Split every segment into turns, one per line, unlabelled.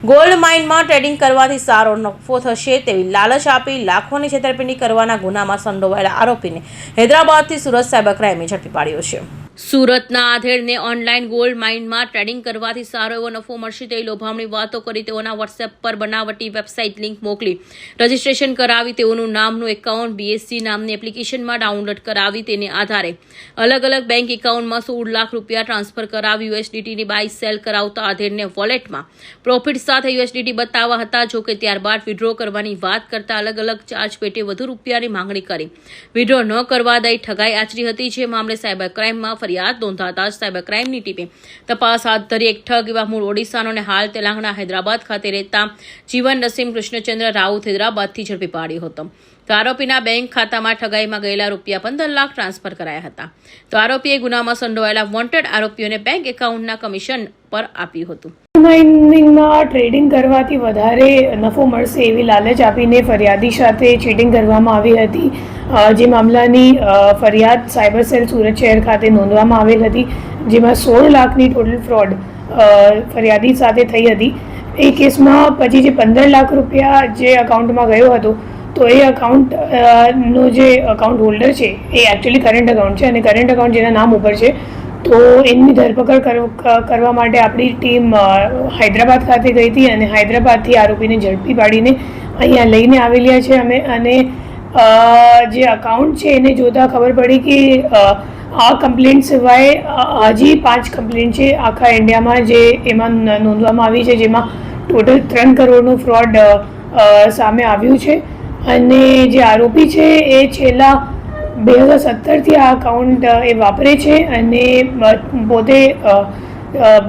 Gold માઇનમાં trading કરવાથી સારો નફો થશે તેવી લાલચ આપી લાખોની છેતરપિંડી કરવાના ગુનામાં સંડોવાયેલા આરોપીને હૈદરાબાદથી સુરત સાયબર ક્રાઇમે ઝડપી પાડ્યો છે। સુરતના આધેડને ઓનલાઈન ગોલ્ડ માઇનમાં ટ્રેડિંગ કરવાથી સારો એવો નફો મળશે તેવી લોભામણી વાતો કરી તેઓના વોટ્સએપ પર બનાવટી વેબસાઇટ લિંક મોકલી રજીસ્ટ્રેશન કરાવી તેઓનું નામનું એકાઉન્ટ બીએસસી નામની એપ્લિકેશનમાં ડાઉનલોડ કરાવી તેને આધારે અલગ અલગ બેંક એકાઉન્ટમાં 16 લાખ રૂપિયા ટ્રાન્સફર કરાવી યુએસડીટીની બાય સેલ કરાવતા આધેડને વોલેટમાં પ્રોફિટ સાથે યુએસડીટી બતાવવા હતા। જો કે ત્યારબાદ વિડ્રો કરવાની વાત કરતા અલગ અલગ ચાર્જ પેટે વધુ રૂપિયાની માંગણી કરી વિડ્રો ન કરવા દઈ ઠગાઈ આચરી હતી। જે મામલે સાયબર ક્રાઇમમાં ફરિયાદ નોંધાતા સાયબર ક્રાઇમની ટીમે તપાસ હાથ ધરી એક ઠગ એવા મૂળ ઓડિશાનો અને હાલ તેલંગાણા હૈદરાબાદ ખાતે રહેતા જીવન નસીમ કૃષ્ણચંદ્ર રાઉત હૈદરાબાદથી ઝડપી પાડ્યો હતો। તો આરોપીના બેંક ખાતામાં ઠગાઈમાં ગયેલા રૂપિયા 15 લાખ ટ્રાન્સફર કરાયા હતા। તો આરોપીએ ગુનામાં સંડોવાયેલા વોન્ટેડ આરોપીઓને બેંક એકાઉન્ટના કમિશન પર આપ્યું હતું।
માઇનિંગમાં ટ્રેડિંગ કરવાથી વધારે નફો મળશે એવી લાલચ આપીને ફરિયાદી સાથે ચીટિંગ કરવામાં આવી હતી। જે મામલાની ફરિયાદ સાયબર સેલ સુરત શહેર ખાતે નોંધવામાં આવેલ હતી, જેમાં 16 લાખની ટોટલ ફ્રોડ ફરિયાદી સાથે થઈ હતી। એ કેસમાં પછી જે 15 લાખ રૂપિયા જે અકાઉન્ટમાં ગયો હતો, તો એ અકાઉન્ટનો જે અકાઉન્ટ હોલ્ડર છે એ એકચ્યુઅલી કરંટ અકાઉન્ટ છે અને કરંટ અકાઉન્ટ જેના નામ ઉપર છે, તો એમની ધરપકડ કરવા માટે આપણી ટીમ હૈદરાબાદ ખાતે ગઈ હતી અને હૈદરાબાદથી આરોપીને ઝડપી પાડીને અહીંયા લઈને આવેલા છે અમે। અને જે અકાઉન્ટ છે એને જોતાં ખબર પડી કે આ કમ્પ્લેન્ટ સિવાય હજી 5 કમ્પ્લેન્ટ છે આખા ઇન્ડિયામાં જે એમાં નોંધવામાં આવી છે, જેમાં ટોટલ 3 કરોડનું ફ્રોડ સામે આવ્યું છે। અને જે આરોપી છે એ છેલ્લા 2017થી આ અકાઉન્ટ એ વાપરે છે અને પોતે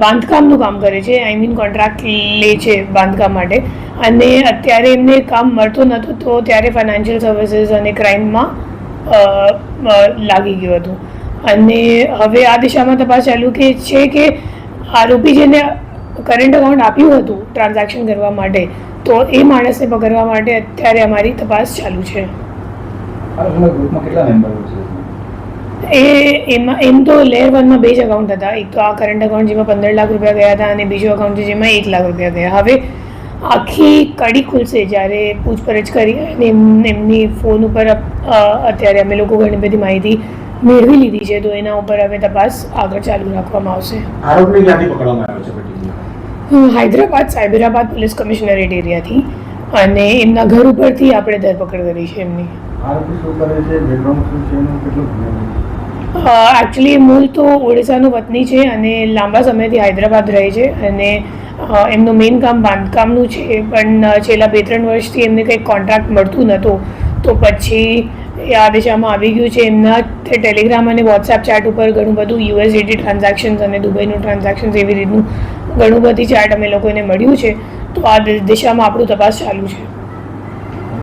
બાંધકામનું કામ કરે છે, આઈ મીન કોન્ટ્રાક્ટ લે છે બાંધકામ માટે। અને અત્યારે એમને કામ મળતો નહોતું, તો ત્યારે ફાઇનાન્શિયલ સર્વિસીસ અને ક્રાઇમમાં લાગી ગયું હતું। અને હવે આ દિશામાં તપાસ ચાલુ છે કે આરોપી જેને કરંટ અકાઉન્ટ આપ્યું હતું ટ્રાન્ઝેક્શન કરવા માટે, તો એ માણસને પકડવા માટે અત્યારે અમારી તપાસ ચાલુ છે। એમ તો લેયર 1માં 2 જ અકાઉન્ટ હતા। એક તો આ કરંટ અકાઉન્ટ જેમાં 15 લાખ રૂપિયા ગયા હતા અને બીજો અકાઉન્ટ છે જેમાં 1 લાખ રૂપિયા ગયા। હવે આખી કડી ખુલશે જ્યારે પૂછપરછ કરી અને એમની ફોન ઉપર અત્યારે અમે લોકો ઘણી બધી માહિતી મેળવી લીધી છે, તો એના ઉપર હવે તપાસ આગળ ચાલુ રાખવામાં આવશે।
આરોપીને ક્યાંથી પકડવામાં આવ્યો છે?
હૈદરાબાદ સાયબરાબાદ પોલીસ કમિશનરેટ એરિયાથી, અને એમના ઘર ઉપરથી આપણે ધરપકડ કરી છે એમની।
આરોપી શું કરે છે, બેકગ્રાઉન્ડ શું છે, એનું કેટલું?
એકચ્યુઅલી મૂળ તો ઓડિશાનો વતની છે અને લાંબા સમયથી હૈદરાબાદ રહે છે અને એમનું મેઇન કામ બાંધકામનું છે, પણ છેલ્લા 2-3 વર્ષથી એમને કંઈક કોન્ટ્રાક્ટ મળતું નહોતું, તો પછી આ દિશામાં આવી ગયું છે। એમના ટેલિગ્રામ અને વોટ્સએપ ચેટ ઉપર ઘણું બધું યુએસડીટી ટ્રાન્ઝેક્શન્સ અને દુબઈનું ટ્રાન્ઝેક્શન્સ એવી રીતનું ઘણું બધી ચેટ અમે લોકોને મળ્યું છે, તો આ દિશામાં આપણું તપાસ ચાલુ છે।